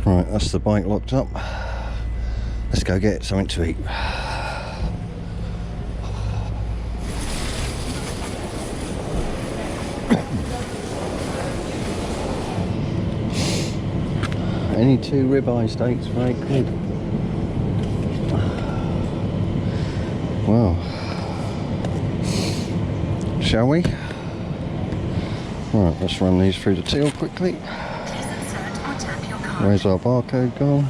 Right, that's the bike locked up. Let's go get something to eat. Any 2 ribeye steaks, very good. Well, shall we? Right, let's run these through the till quickly. Where's our barcode gone?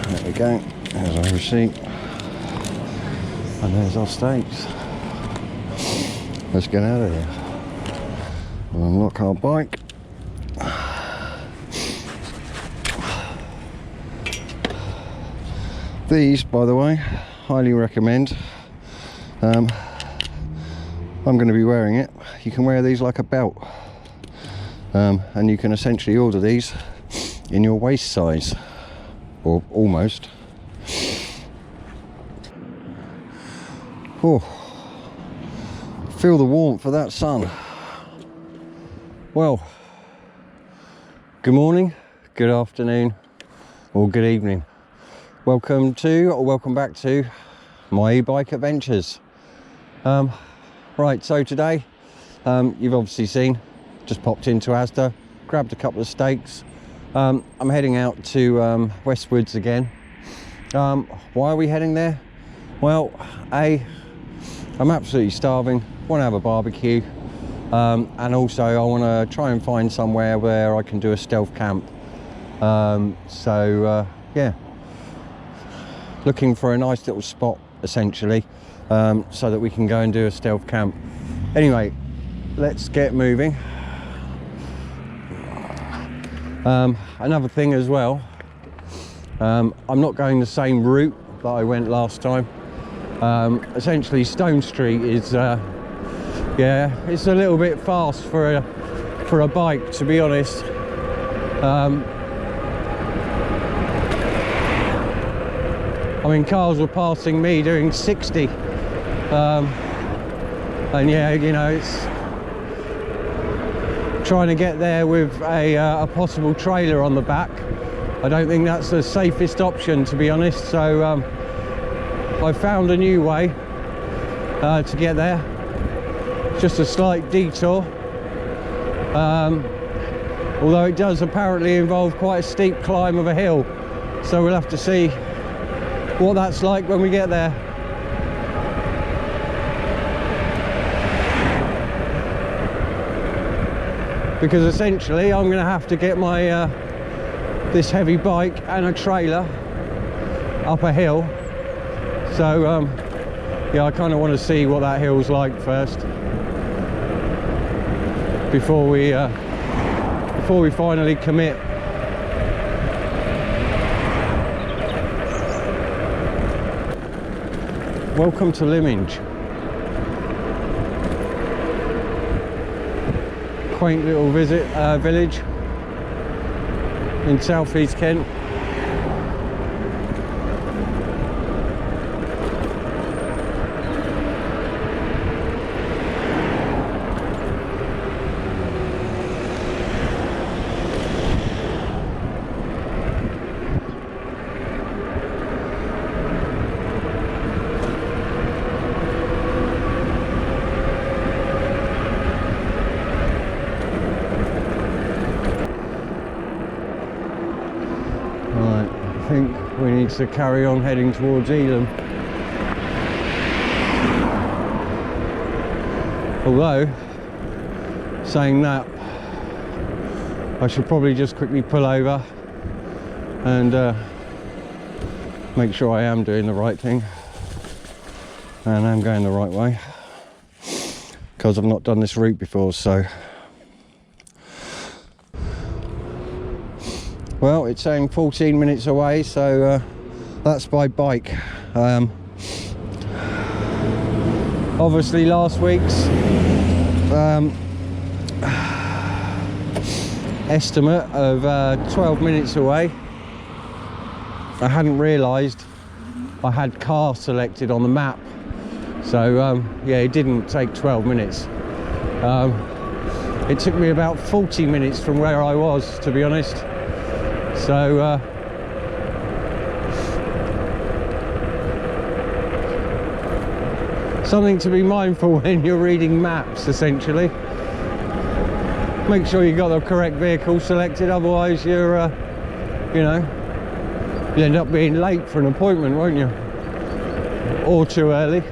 There we go. There's our receipt. And there's our steaks. Let's get out of here. We'll unlock our bike. These, by the way, highly recommend. I'm going to be wearing it. You can wear these like a belt. And you can essentially order these in your waist size, or almost. Oh, feel the warmth of that sun. Well, good morning, good afternoon, or good evening. Welcome back to my e-bike adventures. Right, so today, you've obviously seen, just popped into Asda, grabbed a couple of steaks. I'm heading out to Westwoods again. Why are we heading there? Well, I'm absolutely starving, want to have a barbecue, and also I want to try and find somewhere where I can do a stealth camp. Yeah, looking for a nice little spot essentially, so that we can go and do a stealth camp. Anyway, let's get moving. Another thing as well, I'm not going the same route that I went last time. Essentially Stone Street is yeah, it's a little bit fast for a bike, to be honest. I mean, cars were passing me doing 60, and yeah, you know, it's trying to get there with a possible trailer on the back. I don't think that's the safest option, to be honest. So I found a new way to get there. Just a slight detour, although it does apparently involve quite a steep climb of a hill, so we'll have to see what that's like when we get there. Because essentially I'm going to have to get my this heavy bike and a trailer up a hill. So yeah, I kind of want to see what that hill's like first before we finally commit. Welcome to Lyminge. Quaint little village in southeast Kent. I think we need to carry on heading towards Elam. Although, saying that, I should probably just quickly pull over and make sure I am doing the right thing and I'm going the right way, because I've not done this route before. So well, it's saying 14 minutes away, so that's by bike. Obviously last week's estimate of 12 minutes away, I hadn't realised I had car selected on the map. So yeah, it didn't take 12 minutes. It took me about 40 minutes from where I was, to be honest. So something to be mindful when you're reading maps, essentially. Make sure you got the correct vehicle selected, otherwise you're you know, you end up being late for an appointment, won't you? Or too early.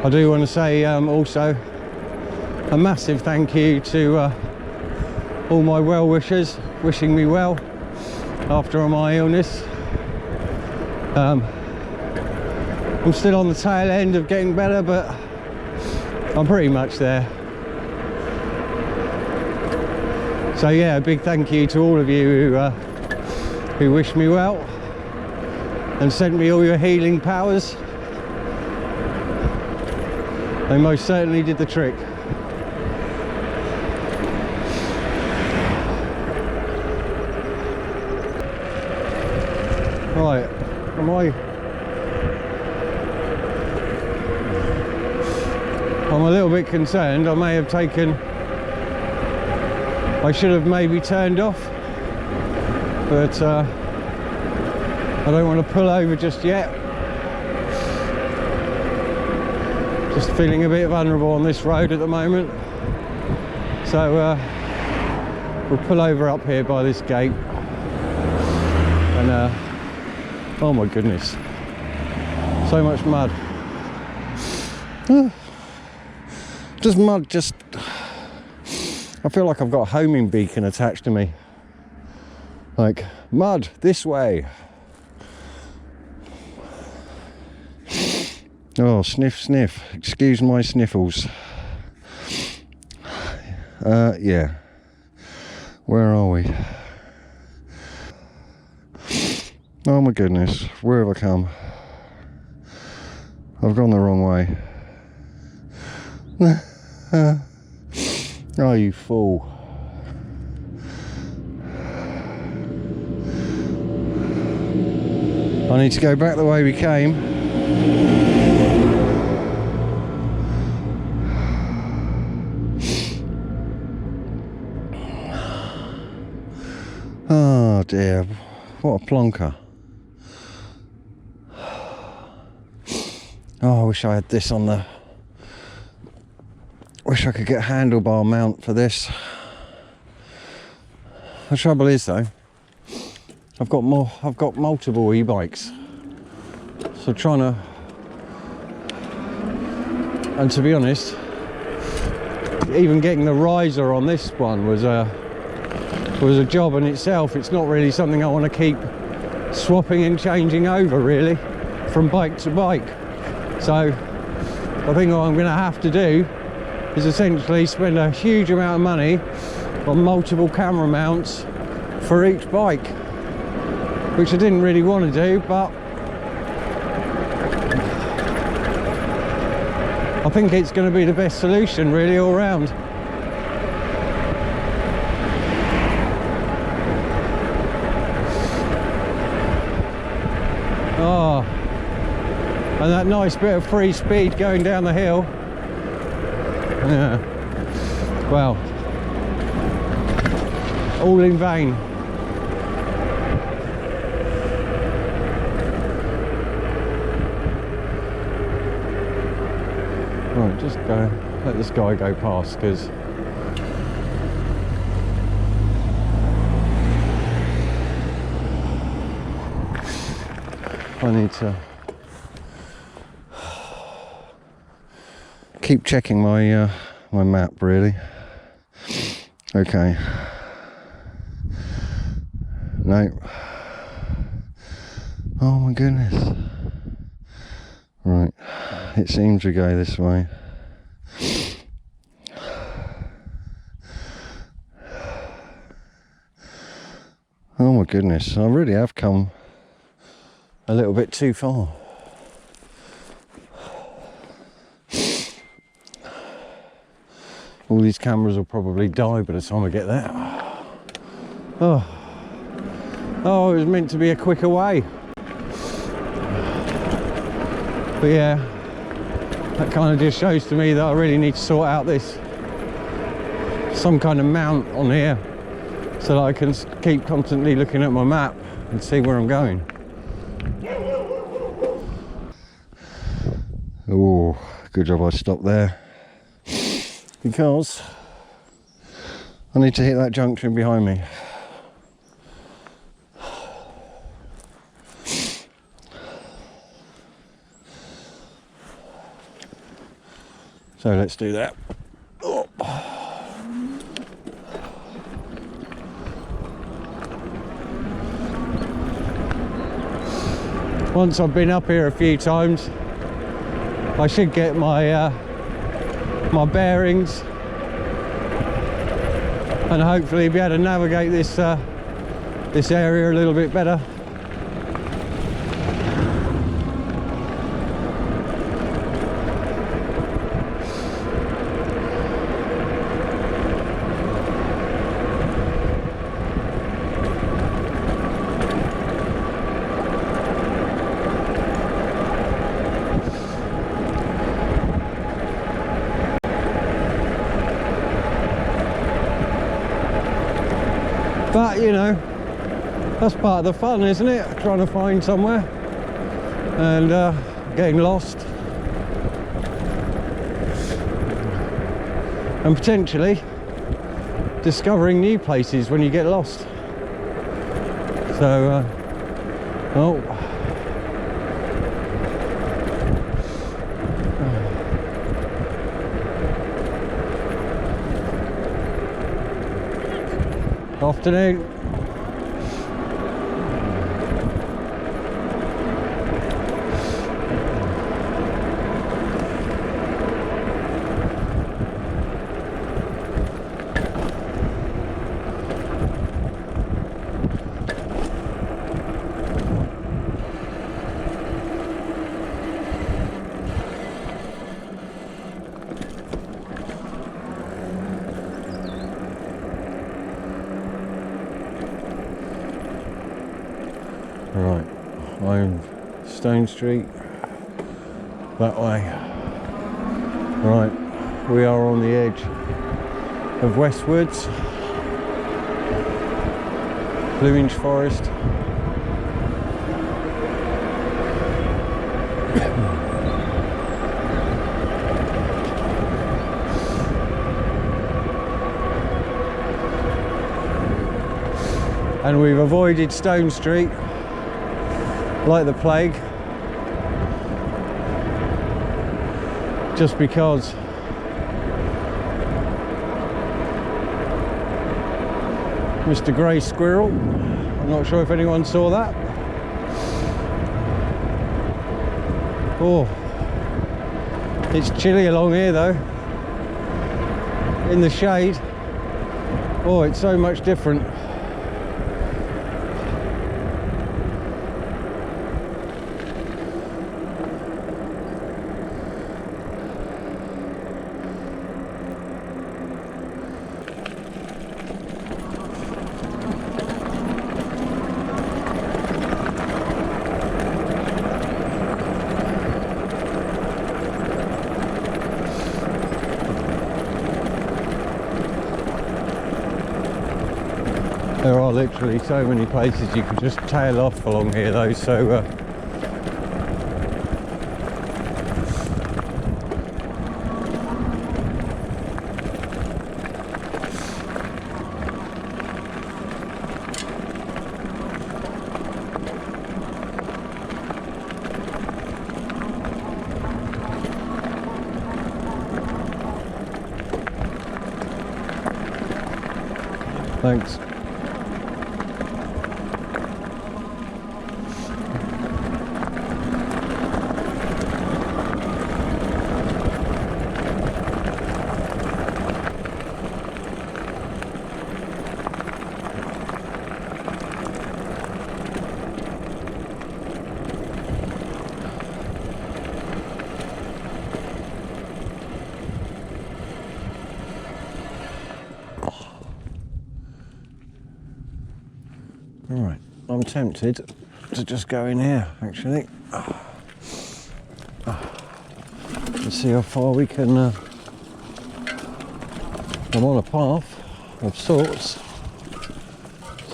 I do want to say also a massive thank you to all my well-wishers wishing me well after my illness. I'm still on the tail end of getting better, but I'm pretty much there. So yeah, a big thank you to all of you who wished me well and sent me all your healing powers. They most certainly did the trick. Right, I'm a little bit concerned. I may have taken, I should have maybe turned off, but I don't want to pull over just yet. Just feeling a bit vulnerable on this road at the moment. So we'll pull over up here by this gate. And oh my goodness, so much mud. Just mud, just, I feel like I've got a homing beacon attached to me. Like, mud, this way. Oh, sniff, sniff. Excuse my sniffles. Yeah. Where are we? Oh my goodness, where have I come? I've gone the wrong way. Oh, you fool. I need to go back the way we came. Oh dear, what a plonker. Oh, I wish I had this on the... Wish I could get a handlebar mount for this. The trouble is though, I've got multiple e-bikes. So trying to... And to be honest, even getting the riser on this one was a job in itself. It's not really something I want to keep swapping and changing over really from bike to bike. So I think what I'm going to have to do is essentially spend a huge amount of money on multiple camera mounts for each bike, which I didn't really want to do, but I think it's going to be the best solution really all round. Oh, and that nice bit of free speed going down the hill. Yeah. Well, all in vain. Right, just go, let this guy go past, because I need to keep checking my my map really. Okay. No. Oh my goodness. Right. It seems to go this way. Oh my goodness. I really have come a little bit too far. All these cameras will probably die by the time I get there. Oh, it was meant to be a quicker way. But yeah, that kind of just shows to me that I really need to sort out this some kind of mount on here so that I can keep constantly looking at my map and see where I'm going. Oh, good job I stopped there, because I need to hit that junction behind me. So let's do that. Oh. Once I've been up here a few times, I should get my my bearings and hopefully be able to navigate this this area a little bit better. But you know, that's part of the fun, isn't it? Trying to find somewhere and getting lost, and potentially discovering new places when you get lost. So oh, afternoon. Right, I'm Stone Street, that way. Right, we are on the edge of Westwoods, Blue Inch Forest. And we've avoided Stone Street like the plague, just because Mr. Grey Squirrel, I'm not sure if anyone saw that. Oh, it's chilly along here though, in the shade. Oh, it's so much different. There are literally so many places you can just tail off along here though, so thanks. Alright, I'm tempted to just go in here actually. Oh, and see how far we can. I'm on a path of sorts,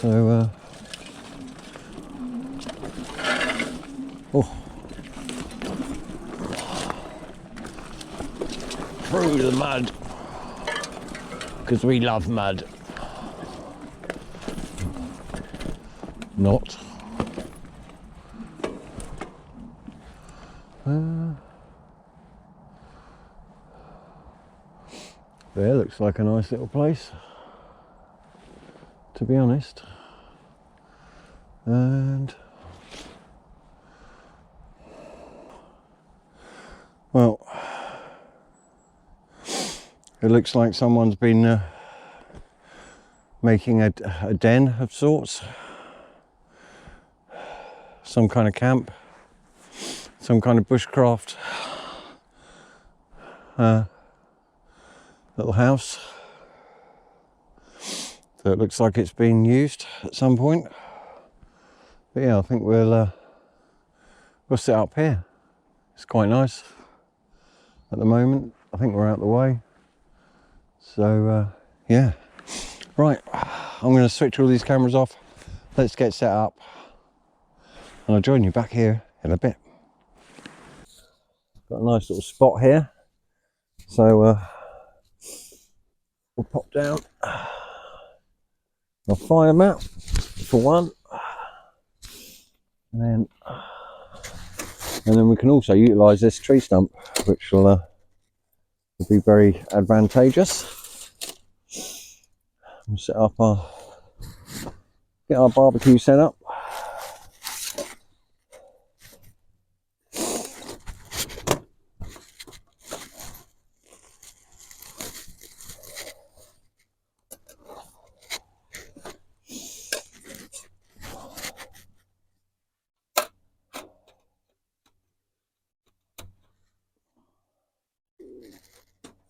so oh, through the mud, because we love mud. Not. There looks like a nice little place, to be honest. And well, it looks like someone's been making a den of sorts, some kind of camp, some kind of bushcraft little house. So it looks like it's been used at some point. But yeah, I think we'll sit up here. It's quite nice at the moment. I think we're out the way. So yeah, right. I'm going to switch all these cameras off. Let's get set up, and I'll join you back here in a bit. Got a nice little spot here, so we'll pop down a fire mat for one, and then we can also utilise this tree stump, which will be very advantageous. We'll set up get our barbecue set up.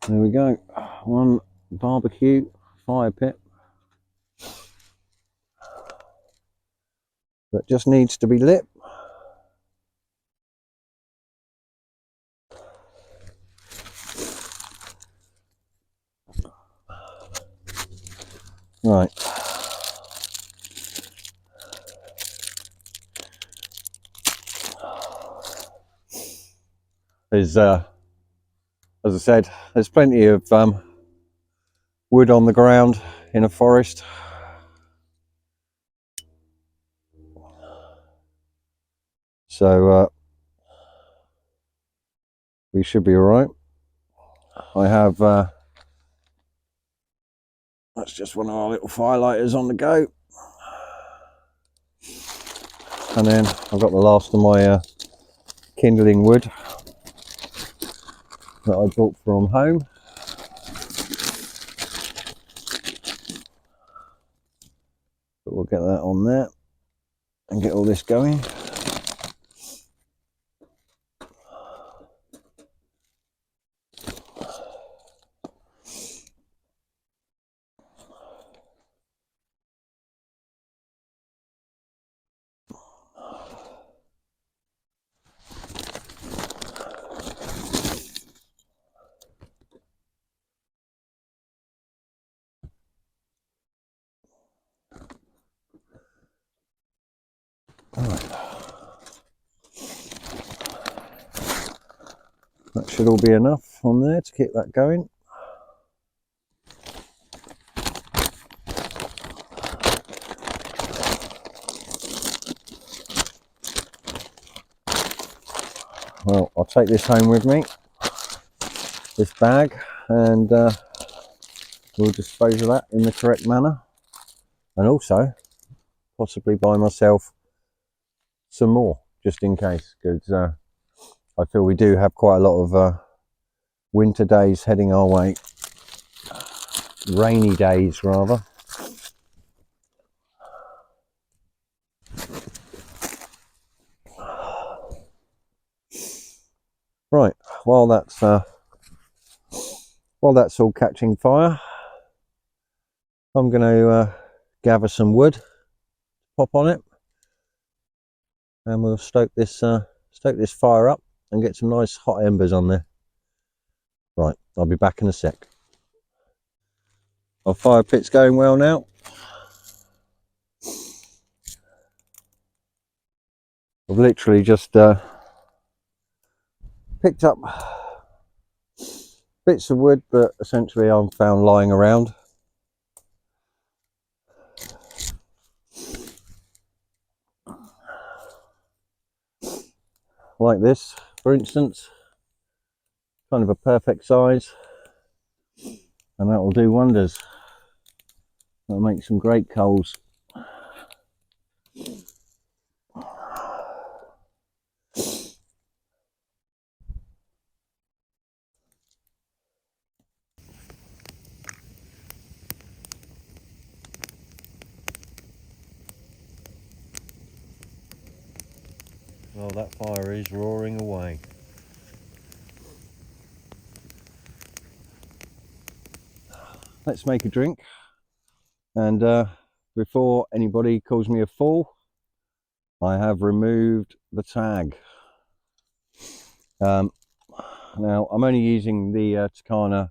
There we go, one barbecue fire pit that just needs to be lit. Right. There's as I said, there's plenty of wood on the ground in a forest. So we should be all right. I have, that's just one of our little firelighters on the go. And then I've got the last of my kindling wood that I brought from home. But we'll get that on there and get all this going. That should all be enough on there to keep that going. Well, I'll take this home with me, this bag, and we'll dispose of that in the correct manner, and also possibly buy myself some more just in case, because I feel we do have quite a lot of winter days heading our way, rainy days rather. Right, while that's all catching fire, I'm going to gather some wood, pop on it, and we'll stoke this fire up and get some nice hot embers on there. Right, I'll be back in a sec. Our fire pit's going well now. I've literally just picked up bits of wood that essentially I've found lying around. Like this, for instance, kind of a perfect size, and that will do wonders. That'll make some great coals. Well, that fire is roaring away. Let's make a drink, and before anybody calls me a fool, I have removed the tag. Now I'm only using the Takana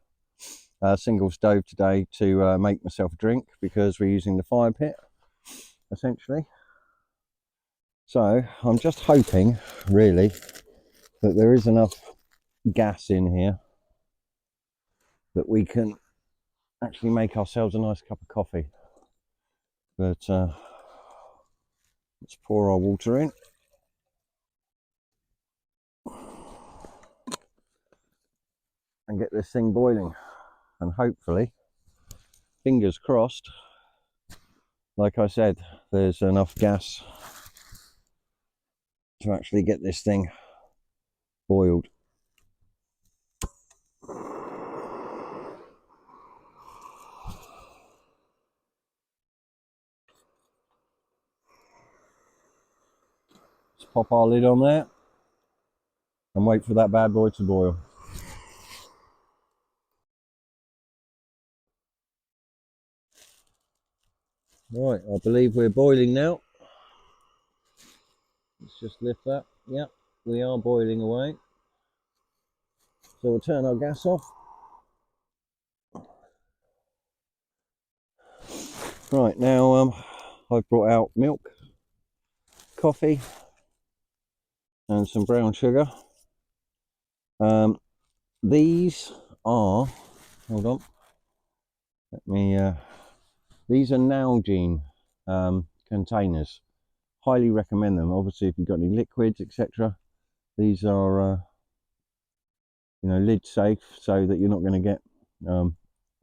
single stove today to make myself a drink, because we're using the fire pit essentially. So I'm just hoping really that there is enough gas in here that we can actually make ourselves a nice cup of coffee. But let's pour our water in. And get this thing boiling, and hopefully, fingers crossed, like I said, there's enough gas to actually get this thing boiled. Let's pop our lid on there and wait for that bad boy to boil. Right, I believe we're boiling now. Let's just lift that. Yep, we are boiling away. So we'll turn our gas off. Right, now I've brought out milk, coffee, and some brown sugar. These are, hold on, let me, these are Nalgene containers. Highly recommend them. Obviously, if you've got any liquids, etc., these are, you know, lid safe, so that you're not going to get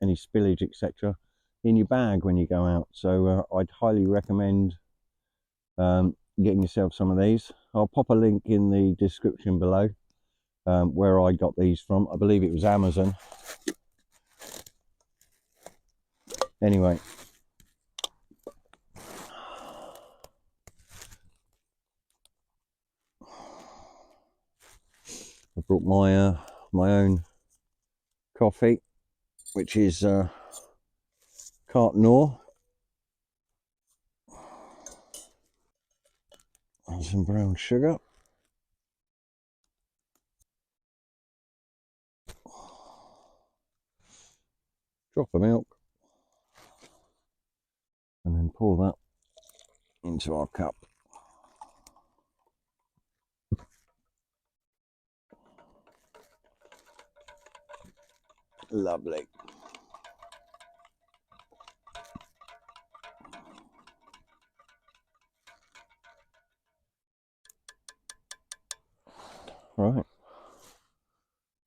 any spillage, etc., in your bag when you go out. So I'd highly recommend getting yourself some of these. I'll pop a link in the description below where I got these from. I believe it was Amazon. Anyway, I brought my my own coffee, which is Carte Noir, and some brown sugar. Drop of milk, and then pour that into our cup. Lovely. Right,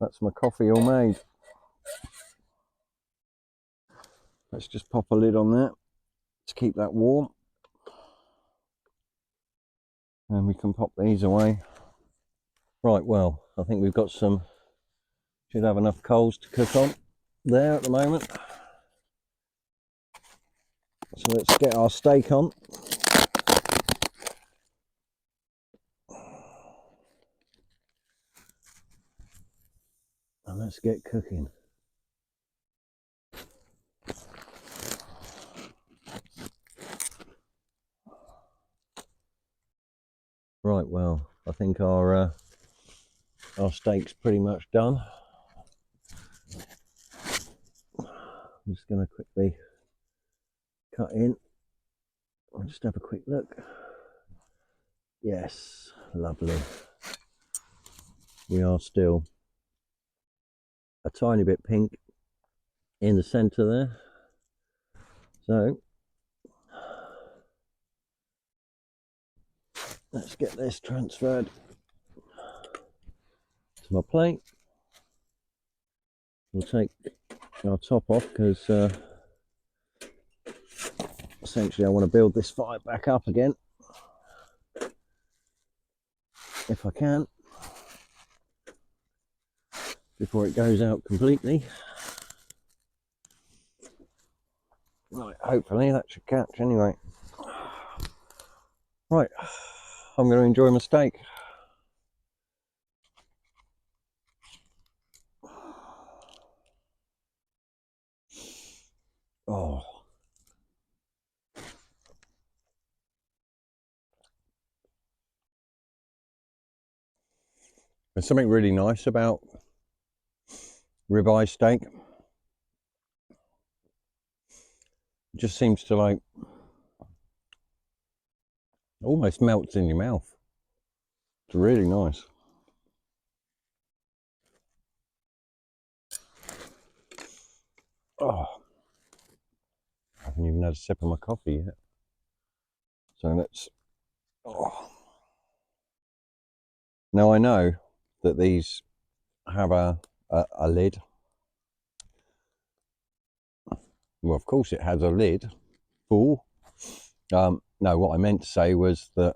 that's my coffee all made. Let's just pop a lid on that to keep that warm, and we can pop these away. Right, well, I think we've got some, should have enough coals to cook on there at the moment. So let's get our steak on. And let's get cooking. Right, well, I think our steak's pretty much done. I'm just going to quickly cut in. I'll just have a quick look. Yes, lovely. We are still a tiny bit pink in the center there. So let's get this transferred to my plate. We'll take our top off because essentially I want to build this fire back up again if I can before it goes out completely. Right, hopefully that should catch anyway. Right, I'm going to enjoy my steak. Oh, there's something really nice about ribeye steak. It just seems to like almost melts in your mouth. It's really nice. Oh, I haven't even had a sip of my coffee yet. So let's. Oh. Now I know that these have a lid. Well, of course it has a lid. Fool. No, what I meant to say was that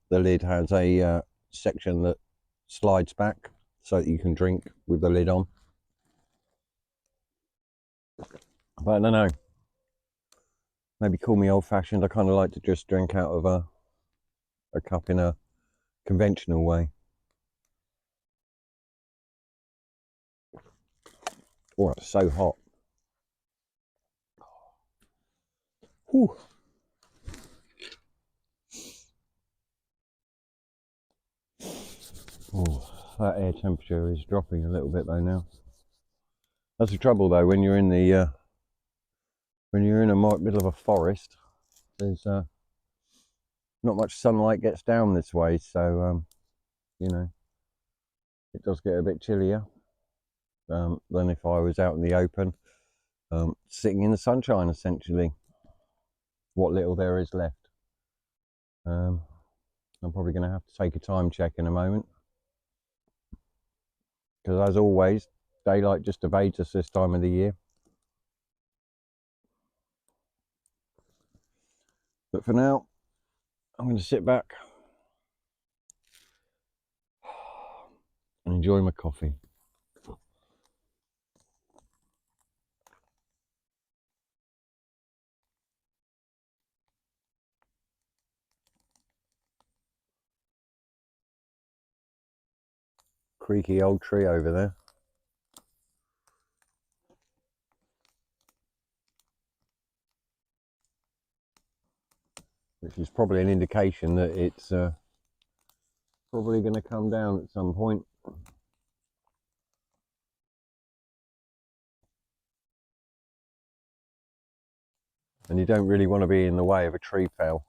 the lid has a section that slides back so that you can drink with the lid on. But I don't know. Maybe call me old-fashioned. I kind of like to just drink out of a cup in a conventional way. Oh, it's so hot. Whew. Oh, that air temperature is dropping a little bit though now. That's the trouble though, when you're in the middle of a forest, there's not much sunlight gets down this way, so you know, it does get a bit chillier than if I was out in the open, sitting in the sunshine essentially. What little there is left. I'm probably going to have to take a time check in a moment, because as always, daylight just evades us this time of the year. But for now, I'm going to sit back and enjoy my coffee. Creaky old tree over there. Which is probably an indication that it's probably going to come down at some point. And you don't really want to be in the way of a tree fell,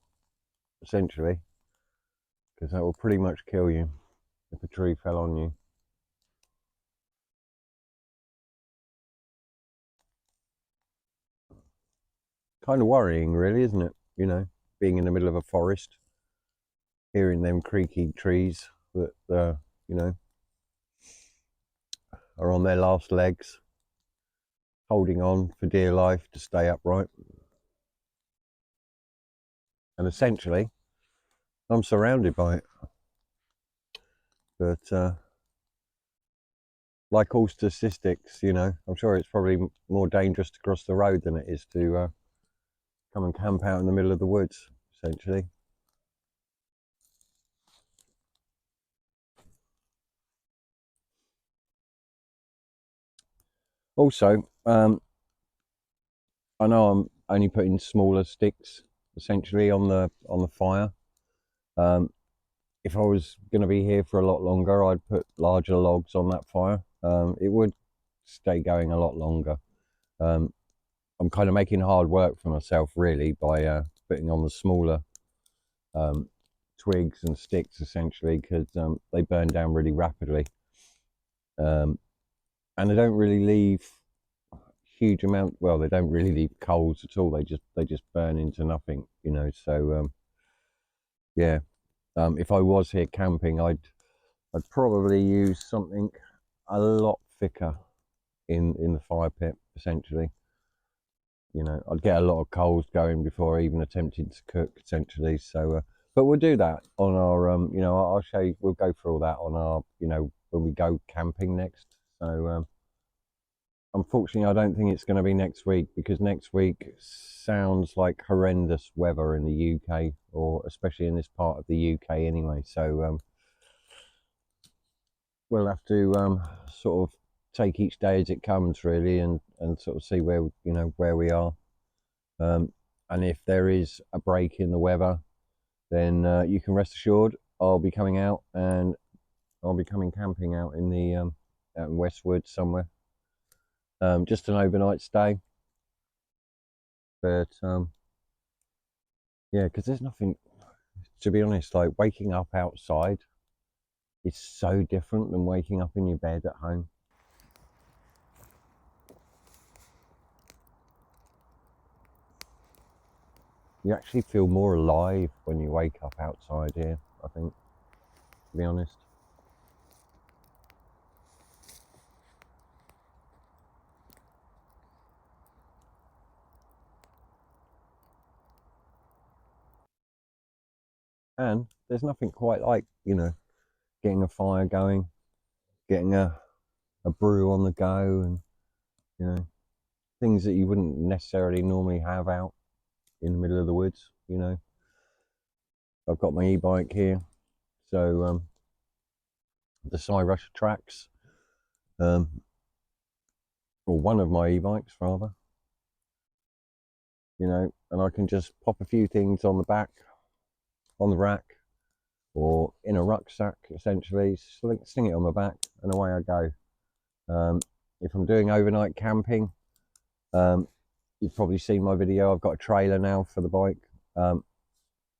essentially, because that will pretty much kill you if a tree fell on you. Kind of worrying, really, isn't it? You know, being in the middle of a forest, hearing them creaky trees that, you know, are on their last legs, holding on for dear life to stay upright. And essentially, I'm surrounded by it. But like all statistics, you know, I'm sure it's probably more dangerous to cross the road than it is to come and camp out in the middle of the woods, essentially. Also, I know I'm only putting smaller sticks essentially on the fire. If I was going to be here for a lot longer, I'd put larger logs on that fire. It would stay going a lot longer. I'm kind of making hard work for myself really by putting on the smaller twigs and sticks essentially, because they burn down really rapidly, and they don't really leave huge amount. Well, they don't really leave coals at all. They just burn into nothing, you know. So yeah, if I was here camping, I'd probably use something a lot thicker in the fire pit essentially. You know, I'd get a lot of coals going before even attempting to cook essentially. So but we'll do that on our you know, I'll show you, we'll go through all that on our, you know, when we go camping next. So unfortunately I don't think it's going to be next week, because next week sounds like horrendous weather in the UK, or especially in this part of the UK anyway. So we'll have to sort of take each day as it comes really, and sort of see where, you know, where we are. And if there is a break in the weather, then you can rest assured I'll be coming out, and I'll be coming camping out in the out in Westwood somewhere, just an overnight stay. But yeah, because there's nothing, to be honest, like waking up outside is so different than waking up in your bed at home. You actually feel more alive when you wake up outside here, I think, to be honest. And there's nothing quite like, you know, getting a fire going, getting a brew on the go, and, you know, things that you wouldn't necessarily normally have out in the middle of the woods, you know. I've got my e-bike here, so the Cyrusher Trax, or one of my e-bikes rather, you know, and I can just pop a few things on the back, on the rack, or in a rucksack essentially, sling it on my back, and away I go. If I'm doing overnight camping, you've probably seen my video, I've got a trailer now for the bike.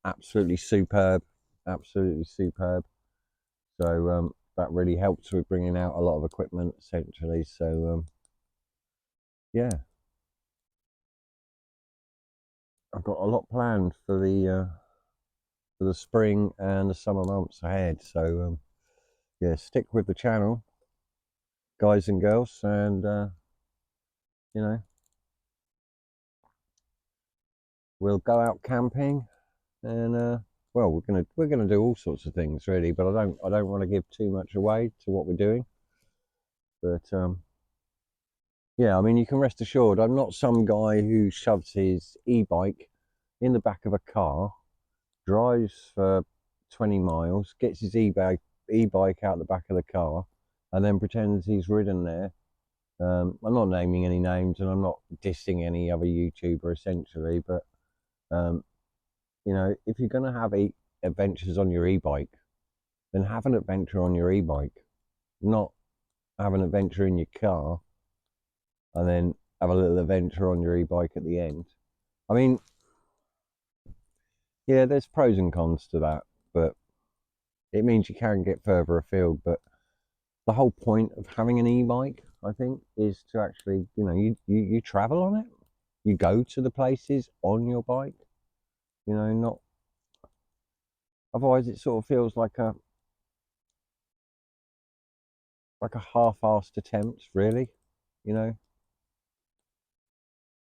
Absolutely superb, absolutely superb. So that really helps with bringing out a lot of equipment essentially. So yeah, I've got a lot planned for the spring and the summer months ahead. So yeah, stick with the channel, guys and girls, and you know, we'll go out camping, and well, we're gonna do all sorts of things really, but I don't want to give too much away to what we're doing. But yeah, I mean, you can rest assured I'm not some guy who shoves his e-bike in the back of a car, drives for 20 miles, gets his e-bike out the back of the car, and then pretends he's ridden there. I'm not naming any names, and I'm not dissing any other YouTuber essentially, but you know, if you're going to have adventures on your e-bike, then have an adventure on your e-bike, not have an adventure in your car and then have a little adventure on your e-bike at the end. I mean, yeah, there's pros and cons to that, but it means you can get further afield. But the whole point of having an e-bike, I think, is to actually, you know, you travel on it, you go to the places on your bike, you know, not, otherwise it sort of feels like a half-assed attempt really, you know.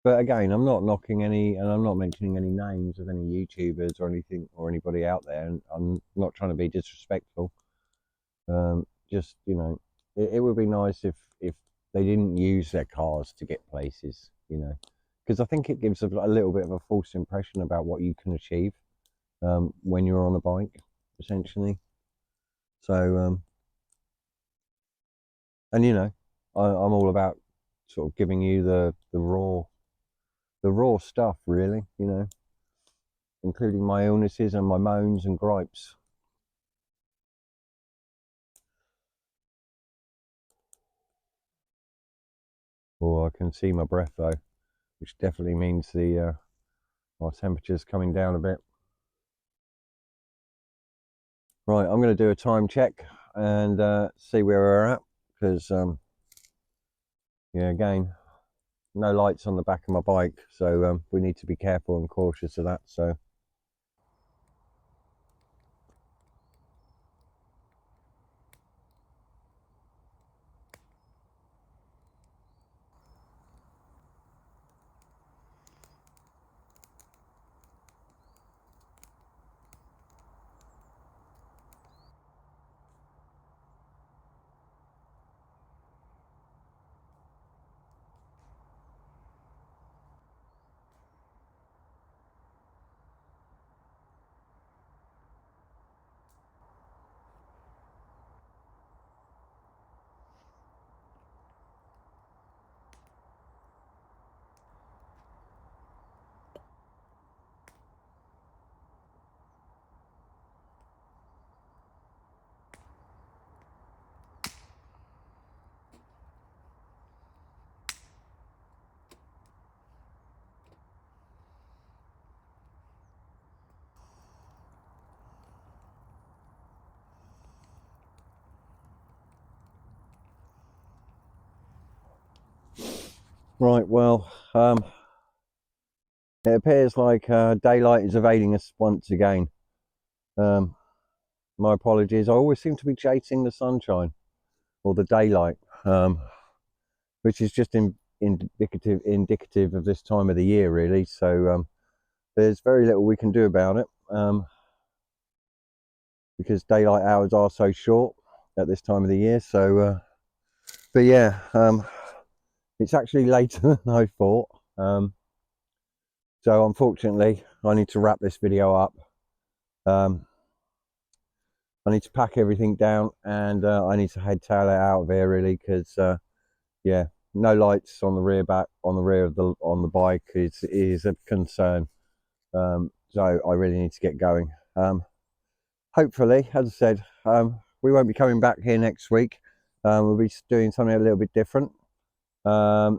But again, I'm not knocking any, and I'm not mentioning any names of any YouTubers or anything, or anybody out there, and I'm not trying to be disrespectful. Just, you know, it would be nice if they didn't use their cars to get places, you know, because I think it gives a little bit of a false impression about what you can achieve when you're on a bike, essentially. So, and you know, I'm all about sort of giving you the raw stuff, really, you know, including my illnesses and my moans and gripes. Oh, I can see my breath though. which definitely means the our temperature's coming down a bit. Right, I'm going to do a time check and see where we're at, because yeah, again, no lights on the back of my bike, so we need to be careful and cautious of that. So right, well, it appears like daylight is evading us once again. My apologies. I always seem to be chasing the sunshine or the daylight, which is just indicative of this time of the year, really. So there's very little we can do about it, because daylight hours are so short at this time of the year. So but yeah, it's actually later than I thought. So unfortunately, I need to wrap this video up. I need to pack everything down, and I need to tail it out of here, really, because yeah, no lights on the rear of the bike is a concern. So I really need to get going. Hopefully, as I said, we won't be coming back here next week. We'll be doing something a little bit different. As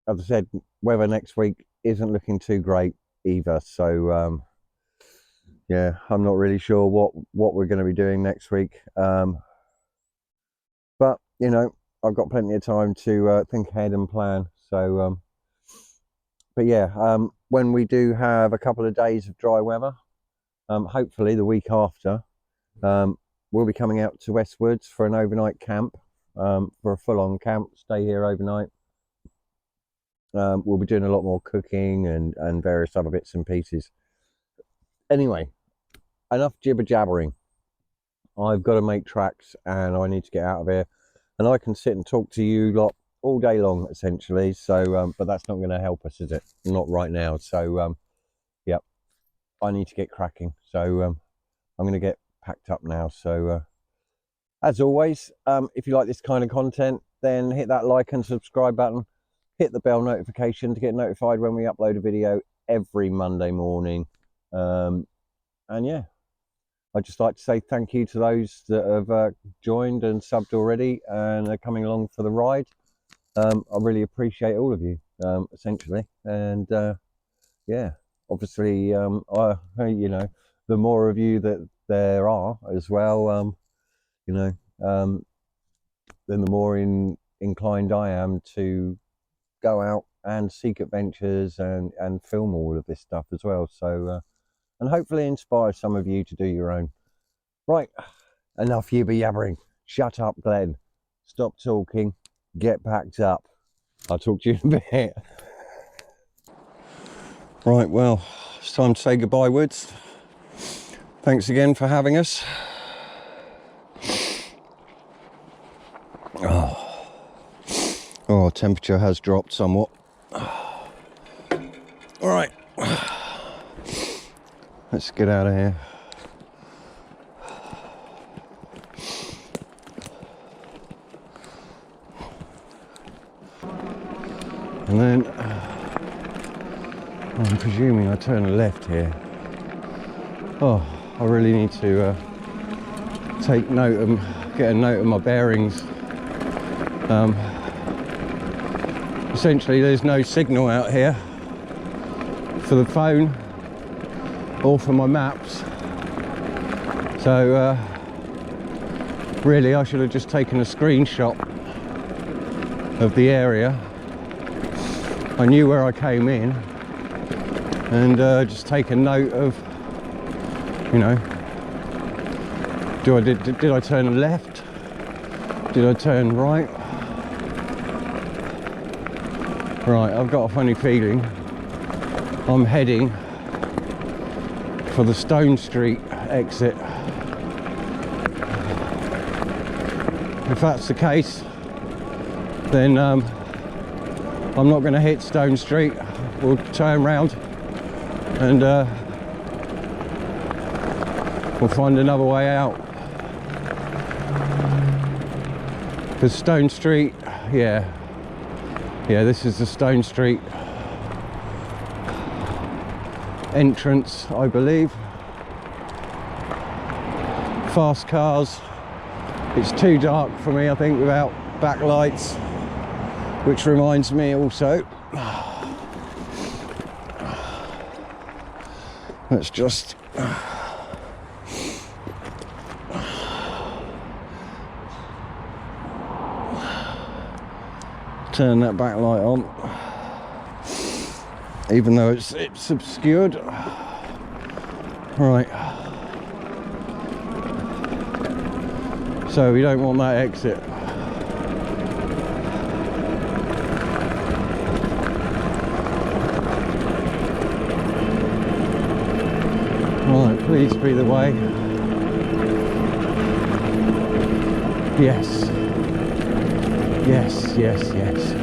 I said, weather next week isn't looking too great either, so yeah, I'm not really sure what we're going to be doing next week, but you know, I've got plenty of time to think ahead and plan. So but yeah, when we do have a couple of days of dry weather, hopefully the week after, we'll be coming out to Westwoods for an overnight camp, for a full-on camp, stay here overnight. We'll be doing a lot more cooking and various other bits and pieces. Anyway, enough jibber jabbering. I've got to make tracks and I need to get out of here, and I can sit and talk to you lot all day long essentially. So but that's not going to help us, is it? Not right now. So yeah, I need to get cracking. So I'm going to get packed up now. So as always, if you like this kind of content, then hit that like and subscribe button, hit the bell notification to get notified when we upload a video every Monday morning. And yeah, I'd just like to say thank you to those that have joined and subbed already and are coming along for the ride. I really appreciate all of you, essentially. And yeah, obviously, you know, the more of you that there are as well, you know, then the more inclined I am to go out and seek adventures and film all of this stuff as well. So and hopefully inspire some of you to do your own. Right, enough yibber yabbering. Shut up, Glenn. Stop talking. Get packed up. I'll talk to you in a bit. Right, well, it's time to say goodbye, Woods. Thanks again for having us. Oh, temperature has dropped somewhat. All right, let's get out of here. And then I'm presuming I turn a left here. Oh, I really need to take note and get a note of my bearings. essentially there's no signal out here for the phone or for my maps. So really I should have just taken a screenshot of the area. I knew where I came in, and just take a note of, you know, did I turn left? Did I turn right? Right, I've got a funny feeling I'm heading for the Stone Street exit. If that's the case, then I'm not going to hit Stone Street. We'll turn round and we'll find another way out. Because Stone Street, yeah, this is the Stone Street entrance, I believe. Fast cars. It's too dark for me, I think, without backlights, which reminds me also, let's just turn that backlight on, even though it's obscured. Right, so we don't want that exit. Right, please be the way. Yes. Yes, yes, yes.